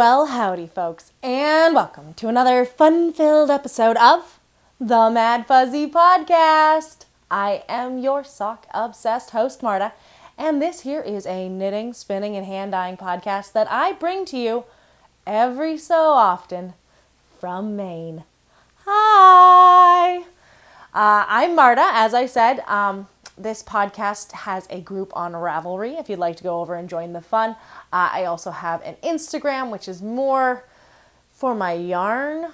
Well, howdy folks, and welcome to another fun-filled episode of the Maddfuzzy Podcast. I am your sock-obsessed host, Marta, and this here is a knitting, spinning, and hand-dyeing podcast that I bring to you every so often from Maine. Hi! I'm Marta, as I said. This podcast has a group on Ravelry if you'd like to go over and join the fun. I also have an Instagram, which is more for my yarn.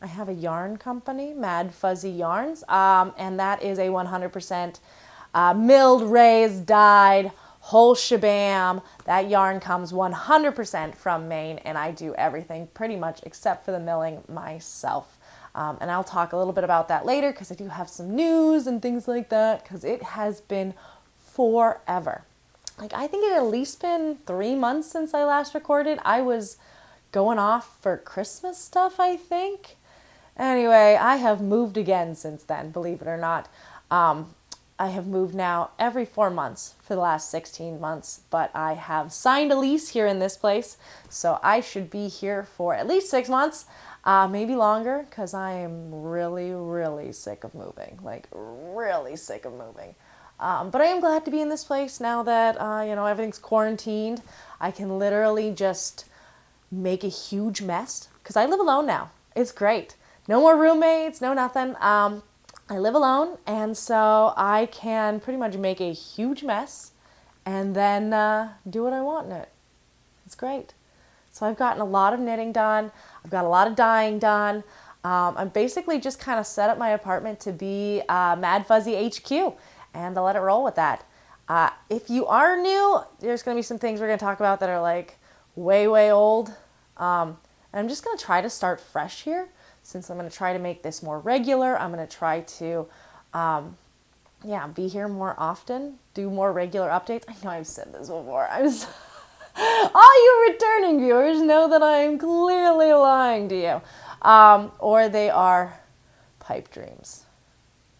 I have a yarn company, Maddfuzzy Yarns, and that is a 100% milled, raised, dyed, whole shabam. That yarn comes 100% from Maine, and I do everything pretty much except for the milling myself. And I'll talk a little bit about that later because I do have some news and things like that because it has been forever. I think it had at least been 3 months since I last recorded. I was going off for Christmas stuff, I think. Anyway, I have moved again since then, believe it or not. I have moved now every 4 months for the last 16 months, but I have signed a lease here in this place, so I should be here for at least 6 months. Maybe longer, because I am really, really sick of moving. Really sick of moving. But I am glad to be in this place now that, everything's quarantined. I can literally just make a huge mess, because I live alone now. It's great. No more roommates, no nothing. I live alone, and so I can pretty much make a huge mess and then do what I want in it. It's great. So I've gotten a lot of knitting done. I've got a lot of dyeing done. I'm basically just kind of set up my apartment to be Maddfuzzy HQ, and I'll let it roll with that. If you are new, there's going to be some things we're going to talk about that are way, way old. And I'm just going to try to start fresh here, since I'm going to try to make this more regular. I'm going to try to, be here more often, do more regular updates. I know I've said this before. All you returning viewers know that I am clearly lying to you. Or they are pipe dreams.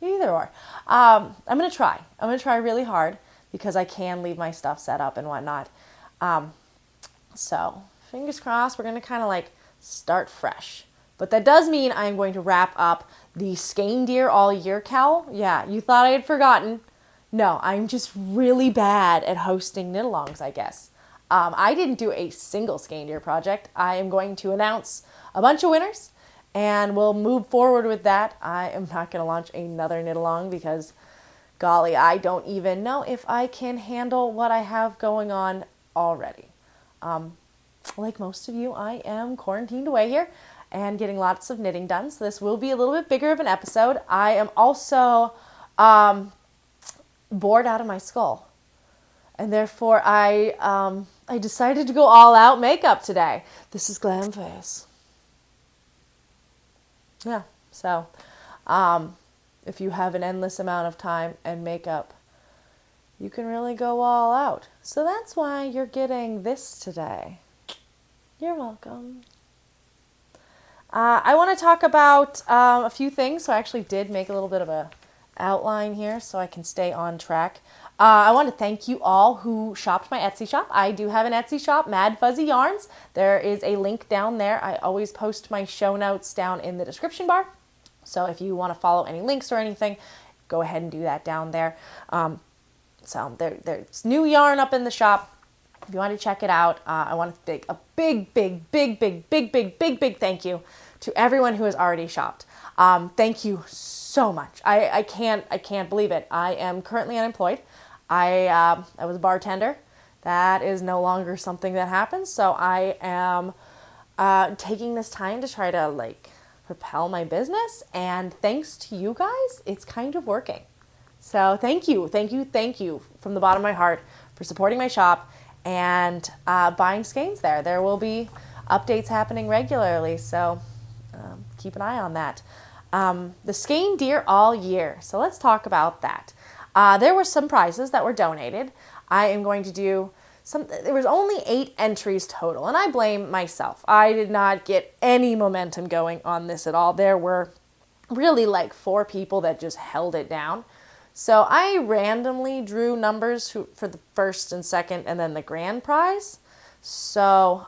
Either or. I'm going to try. I'm going to try really hard because I can leave my stuff set up and whatnot. So, fingers crossed, we're going to kind of start fresh. But that does mean I'm going to wrap up the Skeindeer All Year cowl. Yeah, you thought I had forgotten. No, I'm just really bad at hosting knit-alongs, I guess. I didn't do a single Skeindeer project. I am going to announce a bunch of winners, and we'll move forward with that. I am not going to launch another knit-along because, golly, I don't even know if I can handle what I have going on already. Like most of you, I am quarantined away here and getting lots of knitting done, so this will be a little bit bigger of an episode. I am also bored out of my skull. And therefore, I decided to go all out makeup today. This is glam face. Yeah, so if you have an endless amount of time and makeup, you can really go all out. So that's why you're getting this today. You're welcome. I want to talk about a few things. So I actually did make a little bit of a outline here so I can stay on track. I want to thank you all who shopped my Etsy shop. I do have an Etsy shop, Maddfuzzy Yarns. There is a link down there. I always post my show notes down in the description bar. So if you want to follow any links or anything, go ahead and do that down there. So there's new yarn up in the shop. If you want to check it out, I want to make a big thank you to everyone who has already shopped. Thank you so much. I can't believe it. I am currently unemployed. I was a bartender. That is no longer something that happens. So I am taking this time to try to propel my business. And thanks to you guys, it's kind of working. So thank you from the bottom of my heart for supporting my shop and buying skeins there. There will be updates happening regularly. So keep an eye on that. The Skeindeer All Year. So let's talk about that. There were some prizes that were donated. I am going to do there was only 8 entries total, and I blame myself. I did not get any momentum going on this at all. There were really 4 people that just held it down. So I randomly drew numbers for the first and second and then the grand prize. So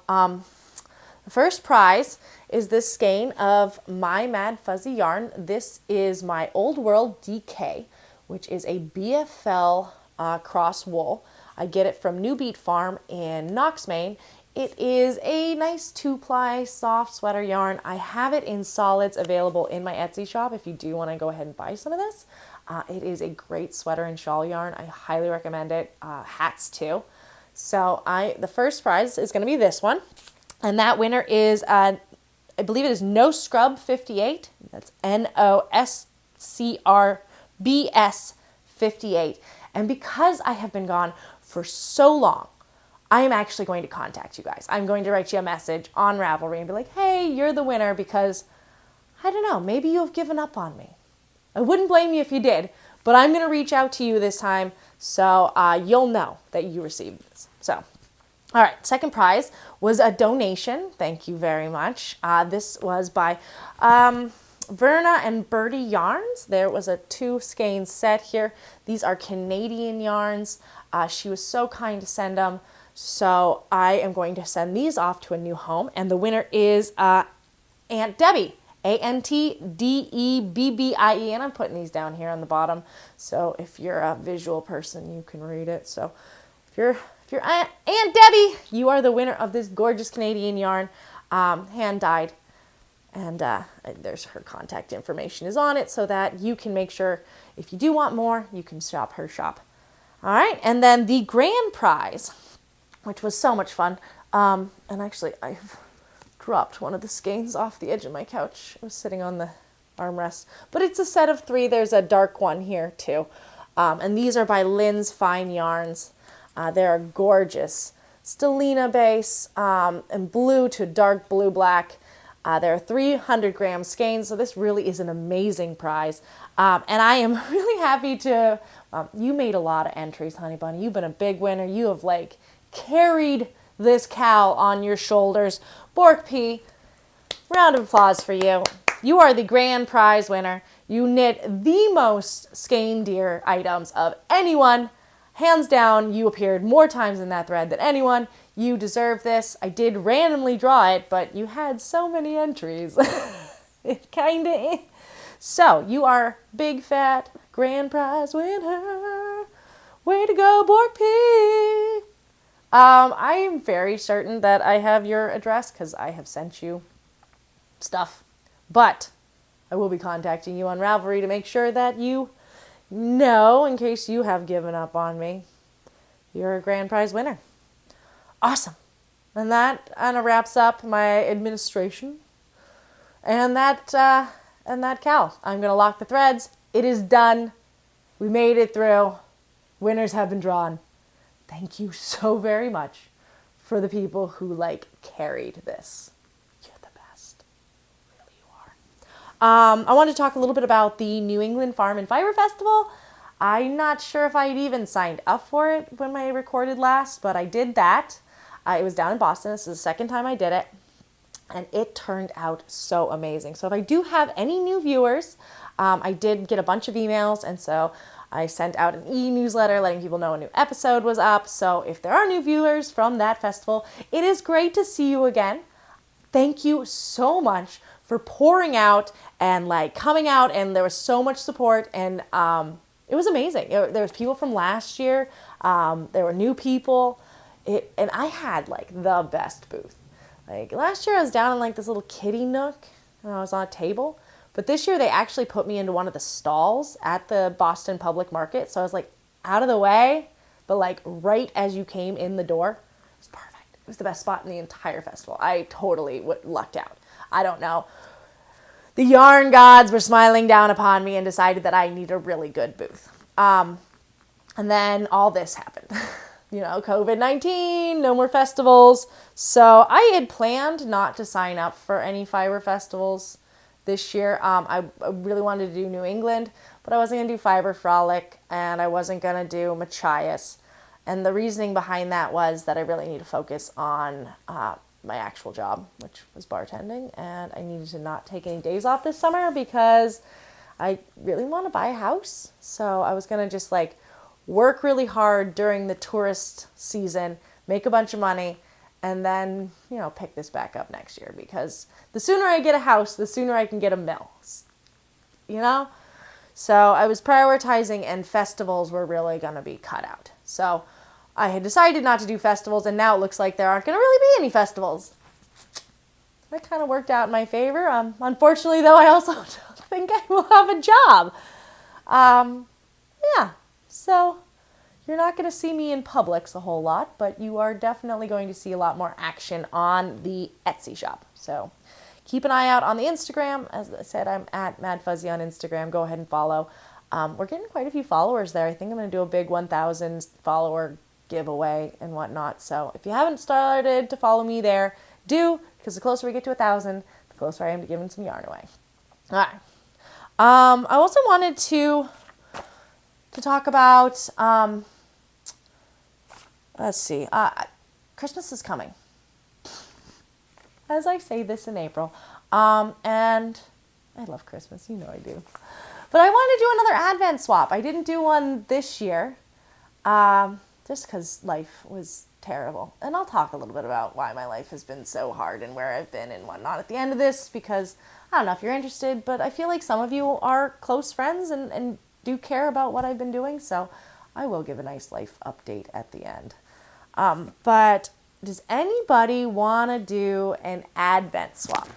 First prize is this skein of my Maddfuzzy yarn. This is my Old World DK, which is a BFL cross wool. I get it from New Beat Farm in Knox, Maine. It is a nice 2-ply soft sweater yarn. I have it in solids available in my Etsy shop if you do want to go ahead and buy some of this. It is a great sweater and shawl yarn. I highly recommend it. Hats too. So the first prize is going to be this one. And that winner is, I believe it is No Scrub 58. That's NOSCRBS 58. And because I have been gone for so long, I am actually going to contact you guys. I'm going to write you a message on Ravelry and be like, hey, you're the winner, because, I don't know, maybe you have given up on me. I wouldn't blame you if you did, but I'm going to reach out to you this time so you'll know that you received this. So, all right, second prize was a donation. Thank you very much. This was by Verna and Birdie Yarns. There was a 2 skein set here. These are Canadian yarns. She was so kind to send them. So I am going to send these off to a new home. And the winner is Aunt Debbie, ANTDEBBIE. And I'm putting these down here on the bottom. So if you're a visual person, you can read it. So if you're Aunt Debbie, you are the winner of this gorgeous Canadian yarn, hand dyed. And there's her contact information is on it so that you can make sure if you do want more, you can shop her shop. All right. And then the grand prize, which was so much fun. And actually, I've dropped one of the skeins off the edge of my couch. It was sitting on the armrest. But it's a set of 3. There's a dark one here, too. And these are by Lynn's Fine Yarns. They're gorgeous. Stellina base and blue to dark blue-black. There are 300-gram skeins, so this really is an amazing prize. And I am really happy to... you made a lot of entries, Honey Bunny. You've been a big winner. You have, carried this cow on your shoulders. Bork P, round of applause for you. You are the grand prize winner. You knit the most Skeindeer items of anyone. Hands down, you appeared more times in that thread than anyone. You deserve this. I did randomly draw it, but you had so many entries. It kind of... So, you are big, fat, grand prize winner. Way to go, Bork P. I am very certain that I have your address because I have sent you stuff. But I will be contacting you on Ravelry to make sure that you know, in case you have given up on me, you're a grand prize winner. Awesome. And that kind of wraps up my administration. And that cow. I'm going to lock the threads. It is done. We made it through. Winners have been drawn. Thank you so very much for the people who carried this. You're the best. Really you are. I want to talk a little bit about the New England Farm and Fiber Festival. I'm not sure if I'd even signed up for it when I recorded last, but I did that. It was down in Boston. This is the second time I did it. And it turned out so amazing. So if I do have any new viewers, I did get a bunch of emails, and so I sent out an e-newsletter letting people know a new episode was up. So if there are new viewers from that festival, it is great to see you again. Thank you so much for pouring out and coming out, and there was so much support, and it was amazing. There was people from last year. There were new people. And I had the best booth. Last year I was down in this little kitty nook and I was on a table. But this year they actually put me into one of the stalls at the Boston Public Market. So I was out of the way, but right as you came in the door. It was perfect. It was the best spot in the entire festival. I totally lucked out. I don't know. The yarn gods were smiling down upon me and decided that I need a really good booth. And then all this happened. COVID-19, no more festivals. So I had planned not to sign up for any fiber festivals this year. I really wanted to do New England, but I wasn't going to do Fiber Frolic, and I wasn't going to do Machias. And the reasoning behind that was that I really need to focus on my actual job, which was bartending, and I needed to not take any days off this summer because I really want to buy a house. So I was going to just work really hard during the tourist season, make a bunch of money, and then, pick this back up next year, because the sooner I get a house, the sooner I can get a mill, So I was prioritizing, and festivals were really going to be cut out. So I had decided not to do festivals, and now it looks like there aren't going to really be any festivals. That kind of worked out in my favor. Unfortunately, though, I also don't think I will have a job. So you're not going to see me in Publix a whole lot, but you are definitely going to see a lot more action on the Etsy shop. So keep an eye out on the Instagram. As I said, I'm at Maddfuzzy on Instagram. Go ahead and follow. We're getting quite a few followers there. I think I'm going to do a big 1,000 follower giveaway and whatnot. So if you haven't started to follow me there, do, because the closer we get to 1,000, the closer I am to giving some yarn away. All right. I also wanted to talk about, Christmas is coming. As I say this in April. And I love Christmas, I do. But I wanted to do another Advent swap. I didn't do one this year, just because life was terrible. And I'll talk a little bit about why my life has been so hard and where I've been and whatnot at the end of this, because I don't know if you're interested, but I feel like some of you are close friends and do care about what I've been doing, so I will give a nice life update at the end. But does anybody want to do an Advent swap?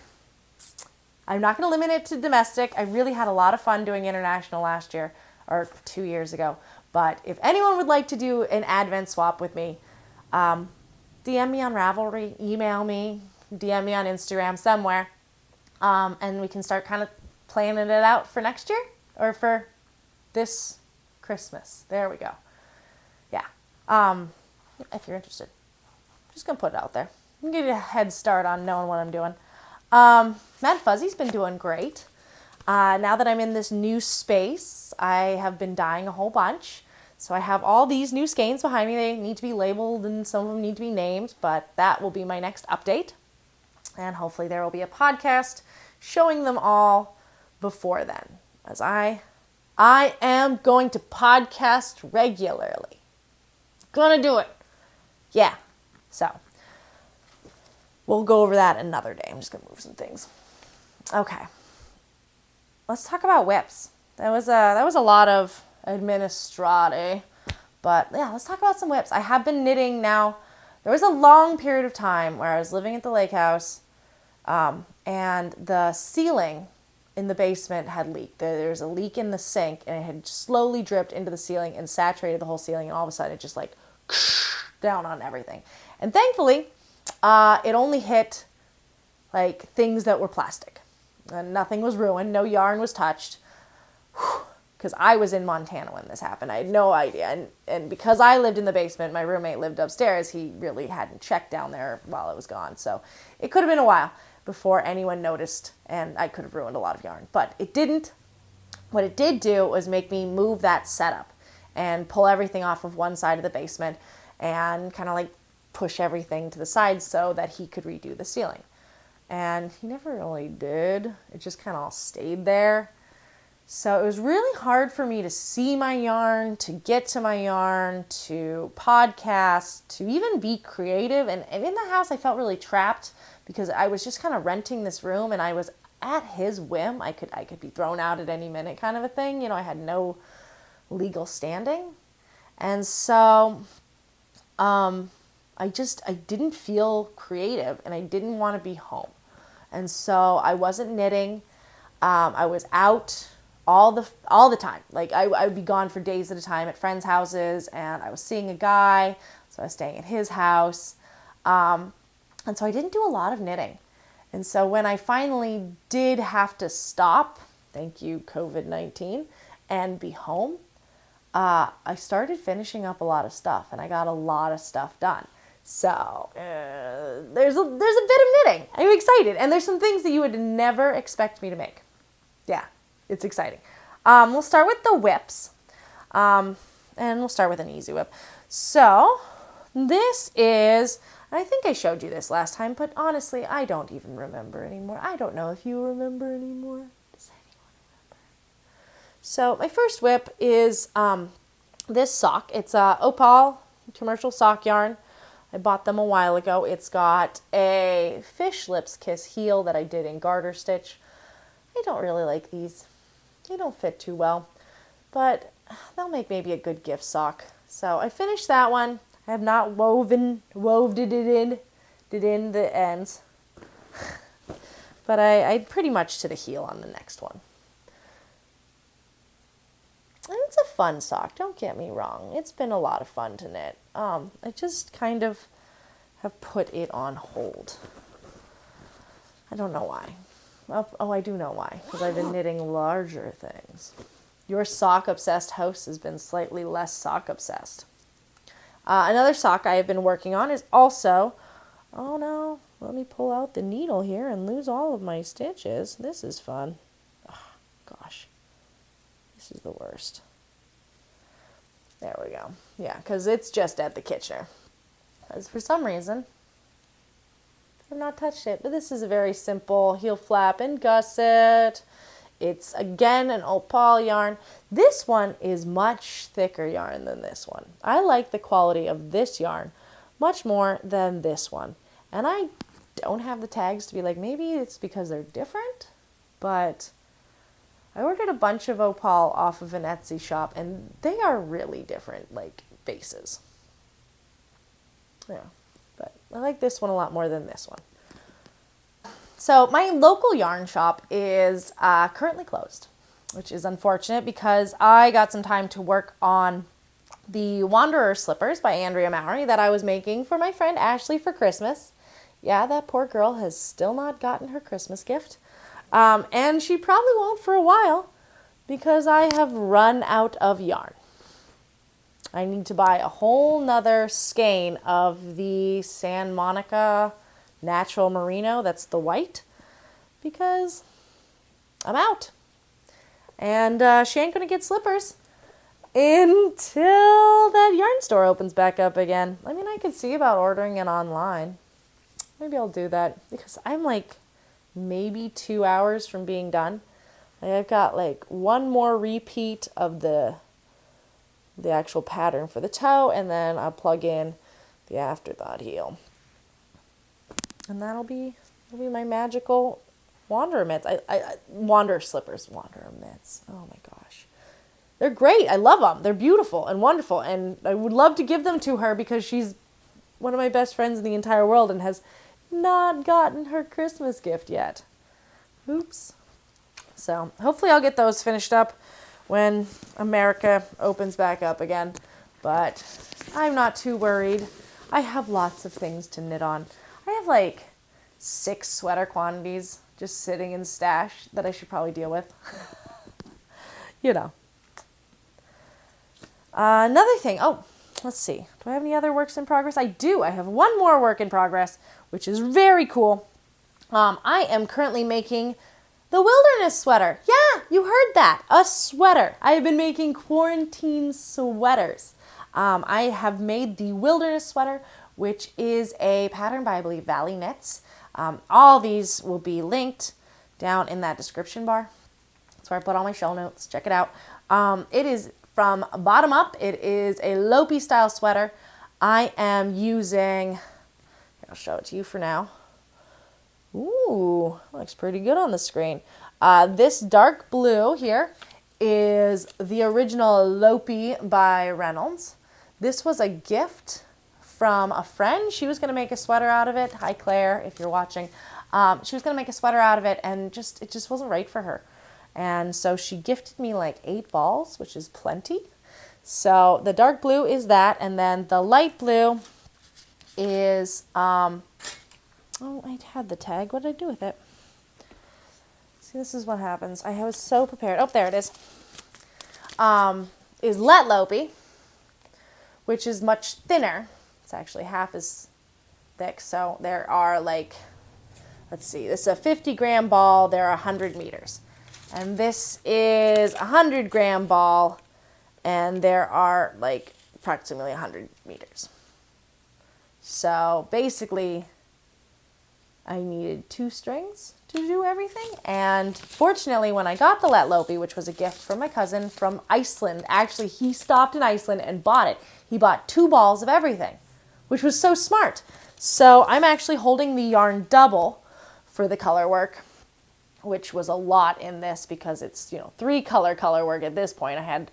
I'm not going to limit it to domestic. I really had a lot of fun doing international last year, or 2 years ago. But if anyone would like to do an Advent swap with me, DM me on Ravelry, email me, DM me on Instagram somewhere, and we can start kind of planning it out for next year, or for this Christmas. There we go. Yeah. If you're interested. I'm just going to put it out there. I'm going to give you a head start on knowing what I'm doing. Maddfuzzy's been doing great. Now that I'm in this new space, I have been dyeing a whole bunch. So I have all these new skeins behind me. They need to be labeled and some of them need to be named, but that will be my next update. And hopefully there will be a podcast showing them all before then, as I am going to podcast regularly. Gonna do it. Yeah. So we'll go over that another day. I'm just gonna move some things. Okay. Let's talk about whips. That was a lot of administrate, but yeah, let's talk about some whips. I have been knitting now. There was a long period of time where I was living at the lake house, and the ceiling in the basement had leaked. There was a leak in the sink, and it had slowly dripped into the ceiling and saturated the whole ceiling, and all of a sudden it just down on everything. And thankfully, it only hit things that were plastic. And nothing was ruined. No yarn was touched. Because I was in Montana when this happened. I had no idea. And because I lived in the basement, my roommate lived upstairs, he really hadn't checked down there while I was gone. So it could have been a while before anyone noticed, and I could have ruined a lot of yarn. But it didn't. What it did do was make me move that setup and pull everything off of one side of the basement and kind of push everything to the side so that he could redo the ceiling. And he never really did. It just kind of all stayed there. So it was really hard for me to see my yarn, to get to my yarn, to podcast, to even be creative. And in the house, I felt really trapped because I was just kind of renting this room and I was at his whim. I could be thrown out at any minute kind of a thing. I had no legal standing. And so I didn't feel creative and I didn't want to be home. And so I wasn't knitting. I was out all the time. I would be gone for days at a time at friends' houses, and I was seeing a guy, so I was staying at his house. And so I didn't do a lot of knitting. And so when I finally did have to stop, thank you COVID-19, and be home, I started finishing up a lot of stuff, and I got a lot of stuff done. So there's a bit of knitting. I'm excited, and there's some things that you would never expect me to make. Yeah, it's exciting. We'll start with the whips, and we'll start with an easy whip. So this is, I think I showed you this last time, but honestly, I don't even remember anymore. I don't know if you remember anymore. Does anyone remember? So my first whip is this sock. It's a Opal commercial sock yarn. I bought them a while ago. It's got a fish lips kiss heel that I did in garter stitch. I don't really like these. They don't fit too well, but they'll make maybe a good gift sock. So I finished that one. I have not woved it in the ends, but I pretty much to the heel on the next one. And it's a fun sock, don't get me wrong. It's been a lot of fun to knit. I just kind of have put it on hold. I don't know why. Oh, I do know why, because I've been knitting larger things. Your sock-obsessed host has been slightly less sock-obsessed. Another sock I have been working on is also, oh no, let me pull out the needle here and lose all of my stitches. This is fun. Oh, gosh. This is the worst. There we go. Yeah, because it's just at the Kitchener. Because for some reason, I've not touched it. But this is a very simple heel flap and gusset. It's, again, an opal yarn. This one is much thicker yarn than this one. I like the quality of this yarn much more than this one. And I don't have the tags to be like, maybe it's because they're different, but I ordered a bunch of opal off of an Etsy shop, and they are really different, like, bases. Yeah, but I like this one a lot more than this one. So my local yarn shop is currently closed, which is unfortunate because I got some time to work on the Wanderer slippers by Andrea Mowry that I was making for my friend Ashley for Christmas. Yeah, that poor girl has still not gotten her Christmas gift. And she probably won't for a while because I have run out of yarn. I need to buy a whole nother skein of the San Monica Natural Merino, that's the white, because I'm out. And she ain't going to get slippers until that yarn store opens back up again. I mean, I could see about ordering it online. Maybe I'll do that because I'm like maybe 2 hours from being done. I've got like one more repeat of the actual pattern for the toe, and then I'll plug in the afterthought heel. And that'll be my magical Wanderer mitts. Wanderer slippers, Wanderer mitts. Oh my gosh. They're great. I love them. They're beautiful and wonderful. And I would love to give them to her because she's one of my best friends in the entire world and has not gotten her Christmas gift yet. Oops. So hopefully I'll get those finished up when America opens back up again. But I'm not too worried. I have lots of things to knit on. I have like 6 sweater quantities just sitting in stash that I should probably deal with. You know. Another thing. Oh, let's see. Do I have any other works in progress? I do. I have one more work in progress, which is very cool. I am currently making the wilderness sweater. Yeah, you heard that. A sweater. I have been making quarantine sweaters. I have made the wilderness sweater, which is a pattern by, I believe, Valley Knits. All these will be linked down in that description bar. That's where I put all my show notes. Check it out. It is from bottom up. It is a Lopi style sweater. I am using, I'll show it to you for now. Ooh, looks pretty good on the screen. This dark blue here is the original Lopi by Reynolds. This was a gift from a friend. She was going to make a sweater out of it. Hi, Claire, if you're watching. She was going to make a sweater out of it, and it just wasn't right for her. And so she gifted me like 8 balls, which is plenty. So the dark blue is that, and then the light blue is, oh, I had the tag. What did I do with it? See, this is what happens. I was so prepared. Oh, there it is. Is Let Lopi, which is much thinner. It's actually half as thick. So there are like, let's see, this is a 50-gram ball. There are 100 meters. And this is a 100-gram ball, and there are like approximately 100 meters. So basically, I needed 2 strings to do everything. And fortunately, when I got the Let Lopi, which was a gift from my cousin from Iceland, actually he stopped in Iceland and bought it. He bought 2 balls of everything, which was so smart. So I'm actually holding the yarn double for the color work, which was a lot in this because it's, 3 color work at this point. I had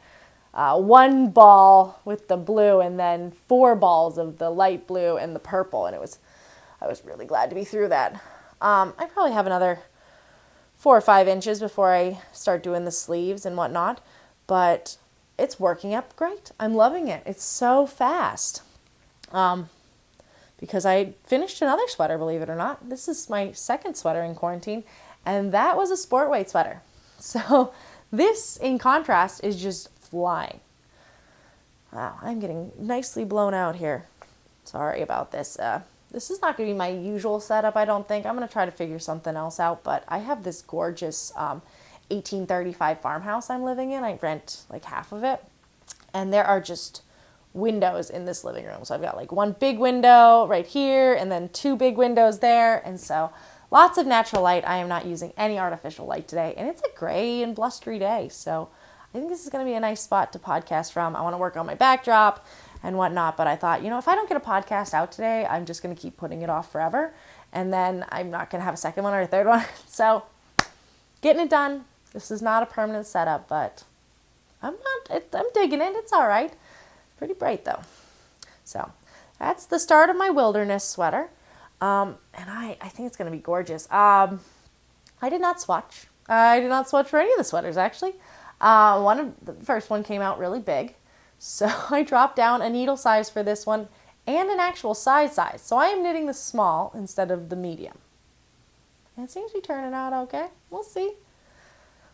1 ball with the blue and then 4 balls of the light blue and the purple. And I was really glad to be through that. I probably have another 4 or 5 inches before I start doing the sleeves and whatnot, but it's working up great. I'm loving it. It's so fast. Because I finished another sweater, believe it or not. This is my second sweater in quarantine, and that was a sport weight sweater. So this, in contrast, is just flying. Wow, I'm getting nicely blown out here. Sorry about this. This is not going to be my usual setup, I don't think. I'm going to try to figure something else out, but I have this gorgeous 1835 farmhouse I'm living in. I rent like half of it, and there are just windows in this living room. So I've got like 1 big window right here and then 2 big windows there. And so lots of natural light. I am not using any artificial light today, and it's a gray and blustery day. So I think this is going to be a nice spot to podcast from. I want to work on my backdrop and whatnot, but I thought, if I don't get a podcast out today, I'm just going to keep putting it off forever. And then I'm not going to have a second one or a third one. So getting it done. This is not a permanent setup, but I'm digging it. It's all right. Pretty bright though. So that's the start of my wilderness sweater. And I think it's going to be gorgeous. I did not swatch. I did not swatch for any of the sweaters, actually. The first one came out really big. So I dropped down a needle size for this one and an actual size. So I am knitting the small instead of the medium. And it seems to be turning out okay. We'll see.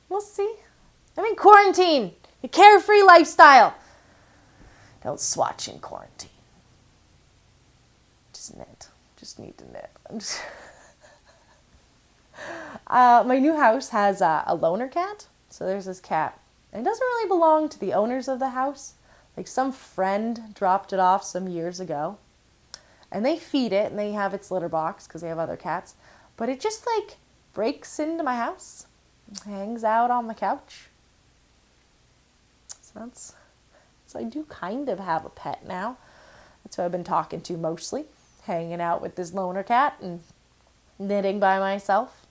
I'm in quarantine. A carefree lifestyle. Don't swatch in quarantine. Just knit. Just need to knit. My new house has a loner cat. So there's this cat. And it doesn't really belong to the owners of the house. Like some friend dropped it off some years ago. And they feed it and they have its litter box because they have other cats. But it just breaks into my house. Hangs out on the couch. So I do kind of have a pet now. That's who I've been talking to mostly. Hanging out with this loner cat and knitting by myself.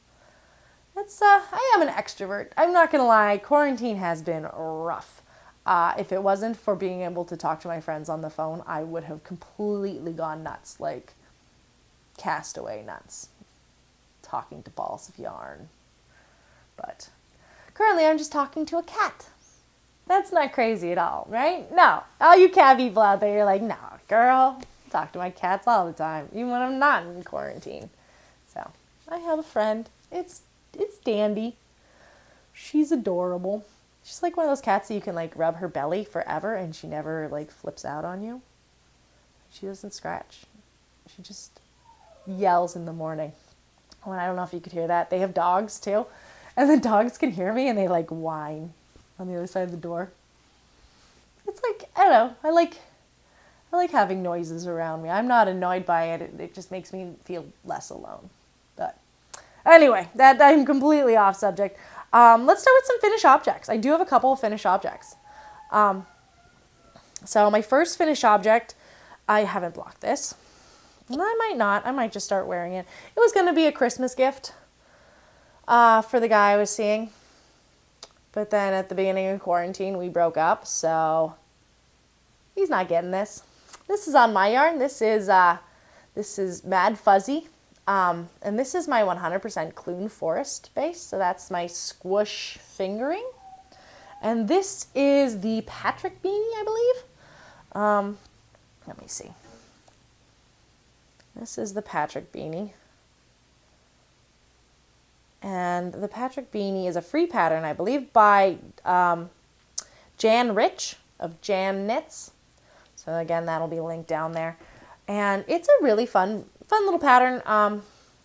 I am an extrovert. I'm not going to lie. Quarantine has been rough. If it wasn't for being able to talk to my friends on the phone, I would have completely gone nuts. Like castaway nuts. Talking to balls of yarn. But currently I'm just talking to a cat. That's not crazy at all, right? No. All you cat people out there, you're like, no, girl, I talk to my cats all the time, even when I'm not in quarantine. So, I have a friend. It's Dandy. She's adorable. She's like one of those cats that you can rub her belly forever and she never flips out on you. She doesn't scratch. She just yells in the morning. Oh, and I don't know if you could hear that. They have dogs too. And the dogs can hear me and they whine on the other side of the door. It's I don't know. I like having noises around me. I'm not annoyed by it. It just makes me feel less alone. But anyway, that I'm completely off subject. Let's start with some finished objects. I do have a couple of finished objects. So my first finished object, I haven't blocked this. And I might not. I might just start wearing it. It was going to be a Christmas gift for the guy I was seeing. But then at the beginning of quarantine, we broke up, so he's not getting this. This is on my yarn. This is Maddfuzzy, and this is my 100% Clune Forest base, so that's my squish fingering. And this is the Patrick beanie, I believe. Let me see. This is the Patrick beanie. And the Patrick beanie is a free pattern, I believe, by Jan Rich of Jan Knits. So again, that'll be linked down there. And it's a really fun little pattern.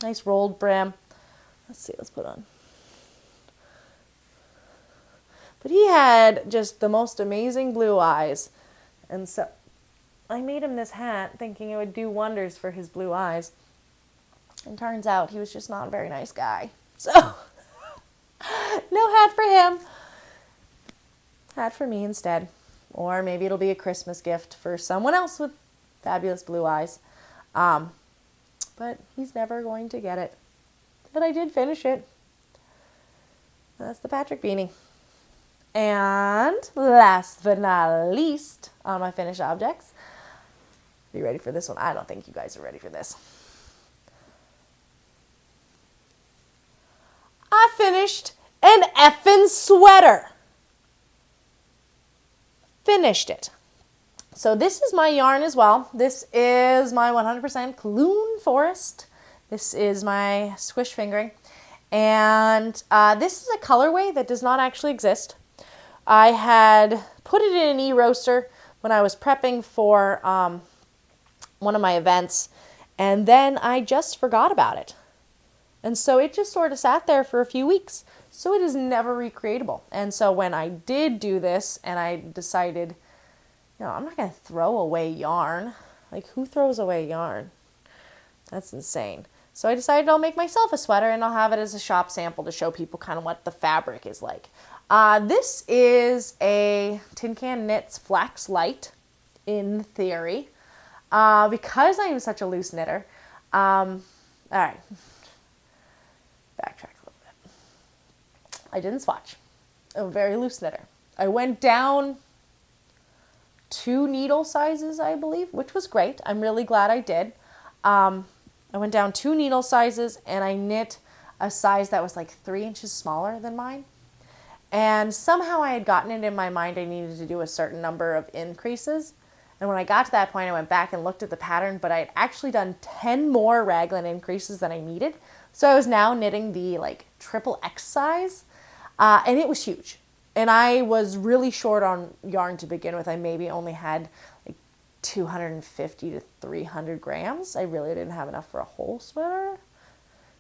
Nice rolled brim. Let's put on. But he had just the most amazing blue eyes. And so I made him this hat thinking it would do wonders for his blue eyes. And turns out he was just not a very nice guy. So, no hat for him. Hat for me instead. Or maybe it'll be a Christmas gift for someone else with fabulous blue eyes. But he's never going to get it. But I did finish it. That's the Patrick beanie. And last but not least on my finished objects. Are you ready for this one? I don't think you guys are ready for this. I finished an effing sweater. Finished it. So this is my yarn as well. This is my 100% Clune Forest. This is my squish fingering. And this is a colorway that does not actually exist. I had put it in an e-roaster when I was prepping for one of my events, and then I just forgot about it. And so it just sort of sat there for a few weeks. So it is never recreatable. And so when I did do this and I decided, I'm not going to throw away yarn. Like, who throws away yarn? That's insane. So I decided I'll make myself a sweater and I'll have it as a shop sample to show people kind of what the fabric is like. This is a Tin Can Knits Flax Light in theory. Because I am such a loose knitter. All right. Backtrack a little bit. I didn't swatch. I'm a very loose knitter. I went down 2 needle sizes, I believe, which was great. I'm really glad I did. I went down 2 needle sizes and I knit a size that was like 3 inches smaller than mine. And somehow I had gotten it in my mind I needed to do a certain number of increases. And when I got to that point, I went back and looked at the pattern, but I had actually done 10 more raglan increases than I needed. So I was now knitting the like XXX size, and it was huge. And I was really short on yarn to begin with. I maybe only had like 250 to 300 grams. I really didn't have enough for a whole sweater.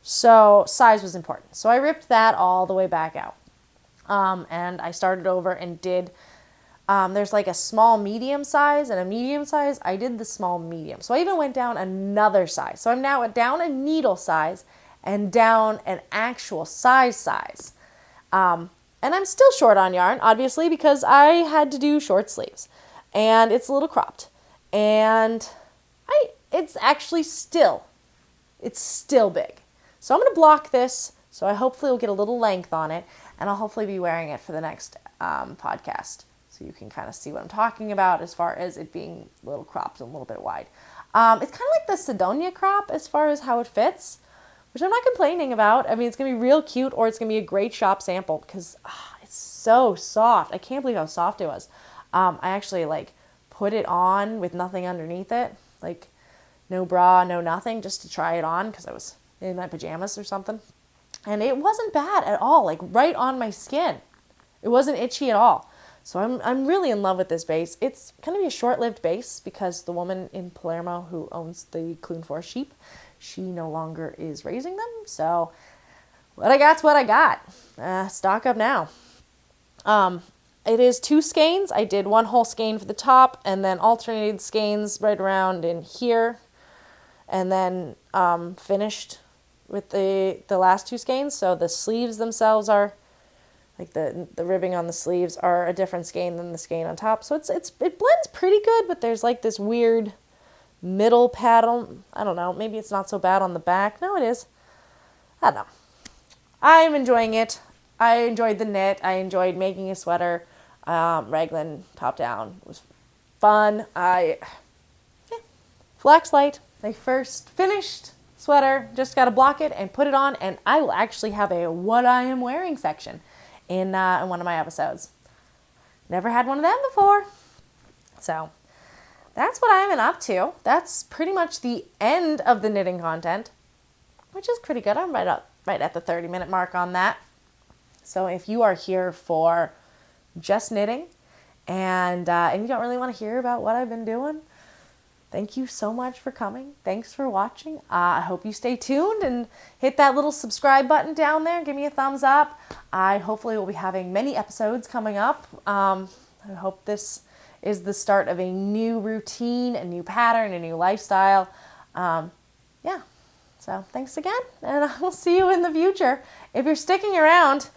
So size was important. So I ripped that all the way back out. And I started over and did, there's like a small medium size and a medium size. I did the small medium. So I even went down another size. So I'm now down a needle size and down an actual size. And I'm still short on yarn, obviously, because I had to do short sleeves. And it's a little cropped. And it's actually still big. So I'm going to block this, so I hopefully will get a little length on it. And I'll hopefully be wearing it for the next podcast. So you can kind of see what I'm talking about as far as it being a little cropped and a little bit wide. It's kind of like the Sidonia crop as far as how it fits, which I'm not complaining about. I mean, it's going to be real cute, or it's going to be a great shop sample because it's so soft. I can't believe how soft it was. I actually put it on with nothing underneath it, like no bra, no nothing, just to try it on because I was in my pajamas or something. And it wasn't bad at all, like right on my skin. It wasn't itchy at all. So I'm really in love with this base. It's going to be a short-lived base because the woman in Palermo who owns the Clune Forest sheep, she no longer is raising them. So what I got's what I got. Stock up now. It is 2 skeins. I did 1 whole skein for the top and then alternated skeins right around in here. And then finished with the last 2 skeins. So the sleeves themselves are, like the ribbing on the sleeves are a different skein than the skein on top. So it blends pretty good, but there's like this weird middle pattern. I don't know. Maybe it's not so bad on the back. No, it is. I don't know. I'm enjoying it. I enjoyed the knit. I enjoyed making a sweater. Raglan top down. It was fun. Flax Light. My first finished sweater. Just got to block it and put it on, and I will actually have a what I am wearing section in one of my episodes. Never had one of them before. So that's what I've been up to. That's pretty much the end of the knitting content, which is pretty good. I'm right at the 30-minute mark on that. So if you are here for just knitting and you don't really want to hear about what I've been doing, thank you so much for coming. Thanks for watching. I hope you stay tuned and hit that little subscribe button down there. Give me a thumbs up. I hopefully will be having many episodes coming up. I hope this is the start of a new routine, a new pattern, a new lifestyle. So thanks again, and I will see you in the future. If you're sticking around,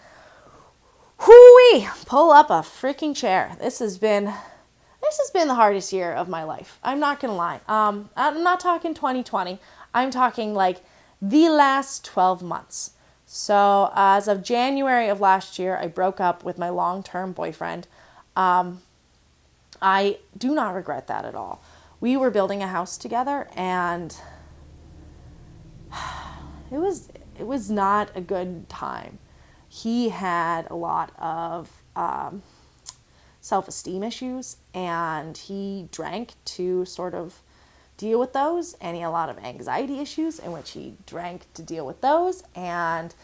pull up a freaking chair. This has been this has been the hardest year of my life. I'm not going to lie. I'm not talking 2020. I'm talking like the last 12 months. So as of January of last year, I broke up with my long-term boyfriend. I do not regret that at all. We were building a house together, and it was not a good time. He had a lot of self-esteem issues, and he drank to sort of deal with those, and he had a lot of anxiety issues in which he drank to deal with those, and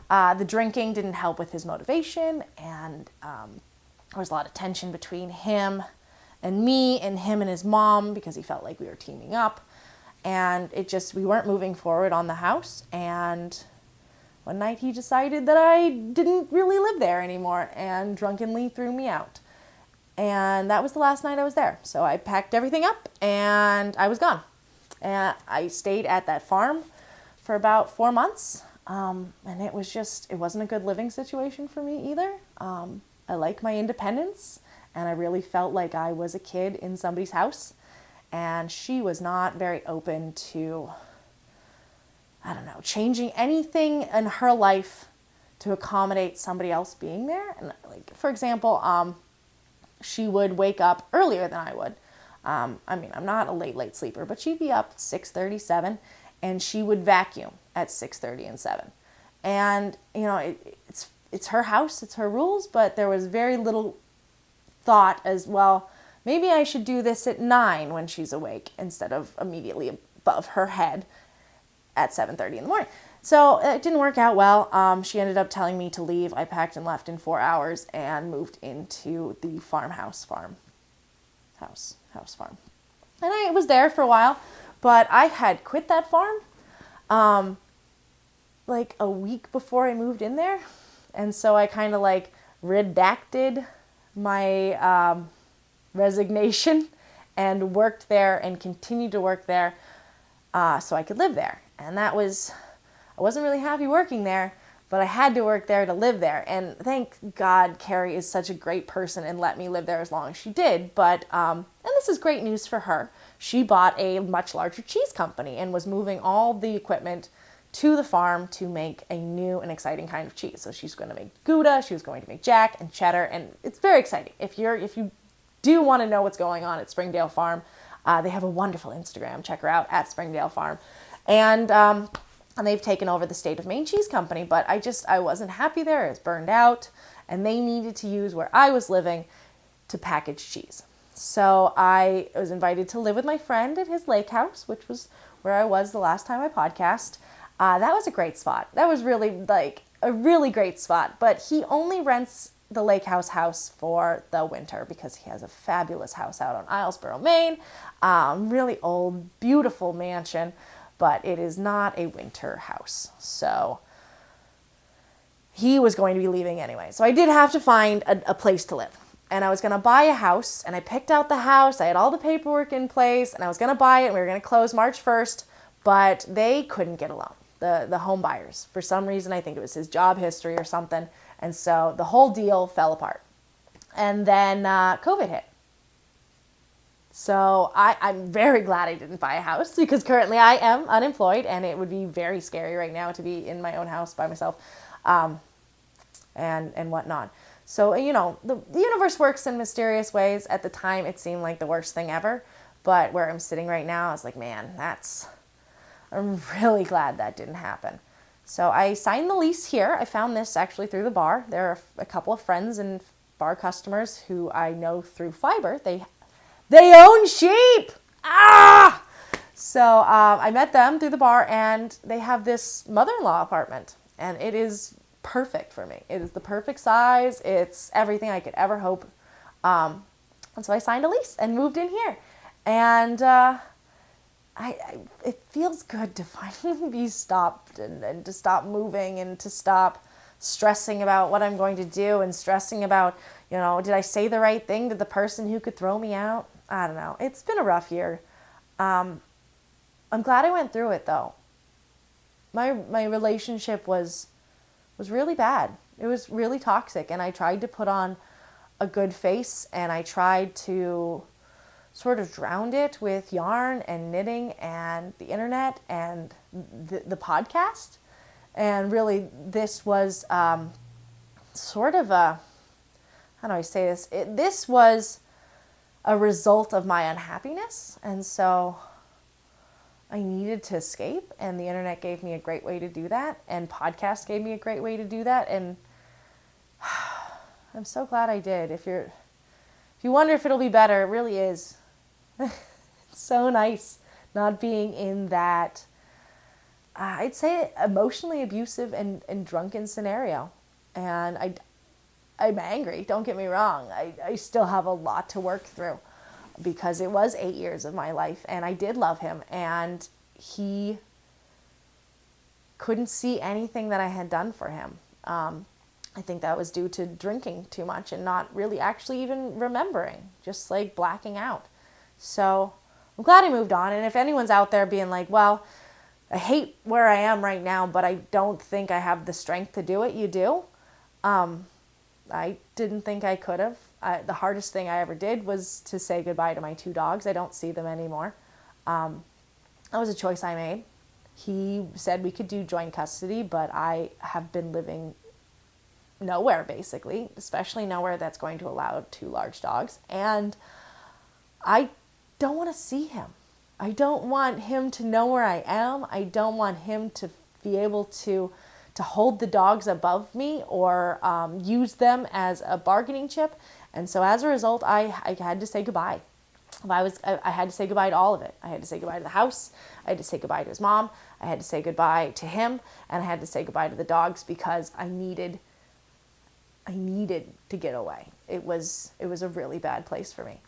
the drinking didn't help with his motivation, and there was a lot of tension between him and me and him and his mom because he felt like we were teaming up, and we weren't moving forward on the house. And one night he decided that I didn't really live there anymore and drunkenly threw me out. And that was the last night I was there. So I packed everything up and I was gone. And I stayed at that farm for about 4 months. And it wasn't a good living situation for me either. I like my independence, and I really felt like I was a kid in somebody's house. And she was not very open to, changing anything in her life to accommodate somebody else being there. And like, for example, she would wake up earlier than I would. I'm not a late sleeper, but she'd be up 6:30, 7, and she would vacuum at 6:30 and 7. And, it's her house, it's her rules, but there was very little thought as, well, maybe I should do this at 9 when she's awake instead of immediately above her head at 7:30 in the morning. So it didn't work out well. She ended up telling me to leave. I packed and left in 4 hours and moved into the house farm. And I was there for a while, but I had quit that farm like a week before I moved in there. And so I kind of like redacted my resignation and worked there and continued to work there so I could live there. And I wasn't really happy working there, but I had to work there to live there. And thank God Carrie is such a great person and let me live there as long as she did. But, and this is great news for her. She bought a much larger cheese company and was moving all the equipment to the farm to make a new and exciting kind of cheese. So she's going to make Gouda, she was going to make Jack and cheddar, and it's very exciting. If you do want to know what's going on at Springdale Farm, they have a wonderful Instagram. Check her out at Springdale Farm. And they've taken over the State of Maine Cheese Company, but I wasn't happy there. It was burned out, and they needed to use where I was living to package cheese. So I was invited to live with my friend at his lake house, which was where I was the last time I podcast. That was a great spot. That was really like a really great spot, but he only rents the lake house for the winter because he has a fabulous house out on Islesboro, Maine. Really old, beautiful mansion, but it is not a winter house. So he was going to be leaving anyway. So I did have to find a place to live. And I was going to buy a house, and I picked out the house. I had all the paperwork in place, and I was going to buy it, and we were going to close March 1st, but they couldn't get a loan. The home buyers. For some reason, I think it was his job history or something. And so the whole deal fell apart. And then COVID hit. So I'm very glad I didn't buy a house because currently I am unemployed, and it would be very scary right now to be in my own house by myself and whatnot. So, the universe works in mysterious ways. At the time, it seemed like the worst thing ever. But where I'm sitting right now, I was like, man, I'm really glad that didn't happen. So I signed the lease here. I found this actually through the bar. There are a couple of friends and bar customers who I know through Fiber. They own sheep! Ah! So I met them through the bar, and they have this mother-in-law apartment. And it is perfect for me. It is the perfect size. It's everything I could ever hope. And so I signed a lease and moved in here. And it feels good to finally be stopped and to stop moving and to stop stressing about what I'm going to do and stressing about, did I say the right thing to the person who could throw me out? I don't know. It's been a rough year. I'm glad I went through it though. My relationship was really bad. It was really toxic, and I tried to put on a good face, and I tried to sort of drowned it with yarn and knitting and the internet and the podcast. And really, this was sort of a, how do I say this? This was a result of my unhappiness. And so I needed to escape, and the internet gave me a great way to do that, and podcast gave me a great way to do that. And I'm so glad I did. If you wonder if it'll be better, it really is. It's so nice not being in that, I'd say, emotionally abusive and drunken scenario. And I'm angry, don't get me wrong. I still have a lot to work through, because it was 8 years of my life, and I did love him, and he couldn't see anything that I had done for him. I think that was due to drinking too much and not really actually even remembering, just like blacking out. So I'm glad I moved on. And if anyone's out there being like, well, I hate where I am right now, but I don't think I have the strength to do it, you do. I didn't think I could have. The hardest thing I ever did was to say goodbye to my 2 dogs. I don't see them anymore. That was a choice I made. He said we could do joint custody, but I have been living nowhere, basically, especially nowhere that's going to allow 2 large dogs. And I don't want to see him. I don't want him to know where I am. I don't want him to be able to hold the dogs above me or use them as a bargaining chip. And so as a result, I had to say goodbye. I had to say goodbye to all of it. I had to say goodbye to the house. I had to say goodbye to his mom. I had to say goodbye to him. And I had to say goodbye to the dogs, because I needed to get away. It was a really bad place for me.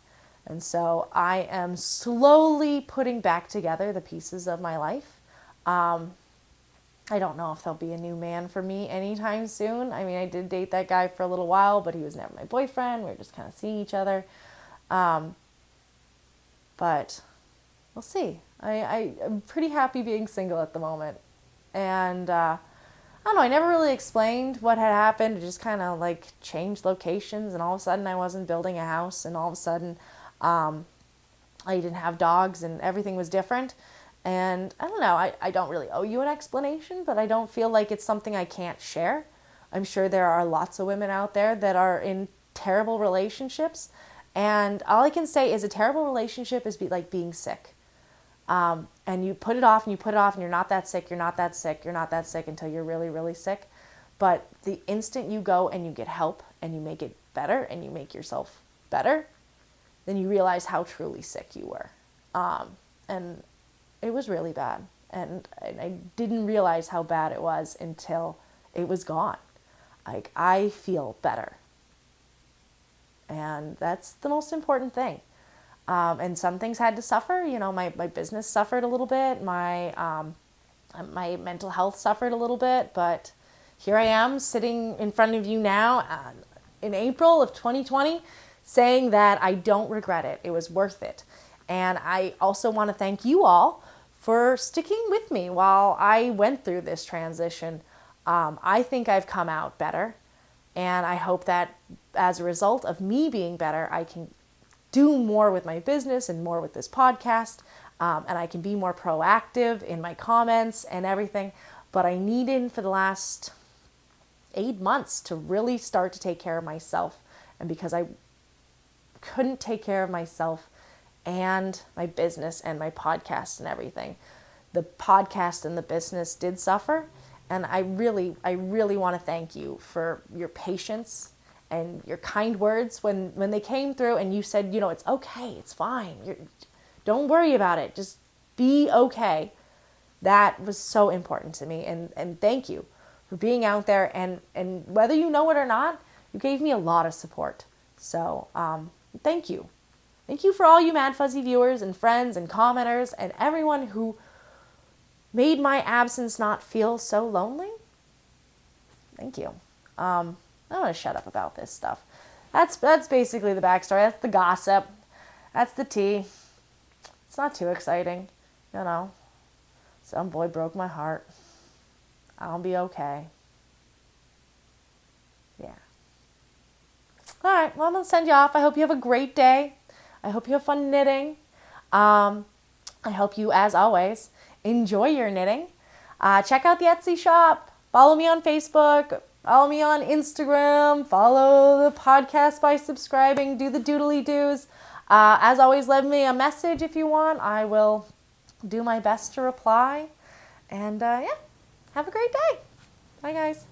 And so I am slowly putting back together the pieces of my life. I don't know if there'll be a new man for me anytime soon. I mean, I did date that guy for a little while, but he was never my boyfriend. We were just kind of seeing each other. But we'll see. I'm pretty happy being single at the moment. And I don't know, I never really explained what had happened. It just kind of like changed locations, and all of a sudden I wasn't building a house, and all of a sudden I didn't have dogs, and everything was different. And I don't know, I don't really owe you an explanation, but I don't feel like it's something I can't share. I'm sure there are lots of women out there that are in terrible relationships, and all I can say is a terrible relationship is like being sick. And you put it off and you put it off, and you're not that sick, you're not that sick, you're not that sick until you're really, really sick. But the instant you go and you get help and you make it better and you make yourself better, then you realize how truly sick you were. And it was really bad. And I didn't realize how bad it was until it was gone. Like, I feel better. And that's the most important thing. And some things had to suffer. You know, my business suffered a little bit. My mental health suffered a little bit. But here I am sitting in front of you now in April of 2020 saying that I don't regret it. It was worth it. And I also want to thank you all for sticking with me while I went through this transition. I think I've come out better. And I hope that as a result of me being better, I can do more with my business and more with this podcast. And I can be more proactive in my comments and everything. But I needed for the last 8 months to really start to take care of myself. And because I couldn't take care of myself and my business and my podcast and everything, the podcast and the business did suffer. And I really want to thank you for your patience and your kind words when they came through and you said, you know, it's okay, it's fine. Don't worry about it. Just be okay. That was so important to me. And thank you for being out there. And whether you know it or not, you gave me a lot of support. So thank you. Thank you for all you Maddfuzzy viewers and friends and commenters and everyone who made my absence not feel so lonely. Thank you. I'm going to shut up about this stuff. That's basically the backstory. That's the gossip. That's the tea. It's not too exciting, you know. Some boy broke my heart. I'll be okay. Yeah. All right, well, I'm going to send you off. I hope you have a great day. I hope you have fun knitting. I hope you, as always, enjoy your knitting. Check out the Etsy shop. Follow me on Facebook. Follow me on Instagram. Follow the podcast by subscribing. Do the doodly doos. As always, leave me a message if you want. I will do my best to reply. And yeah, have a great day. Bye, guys.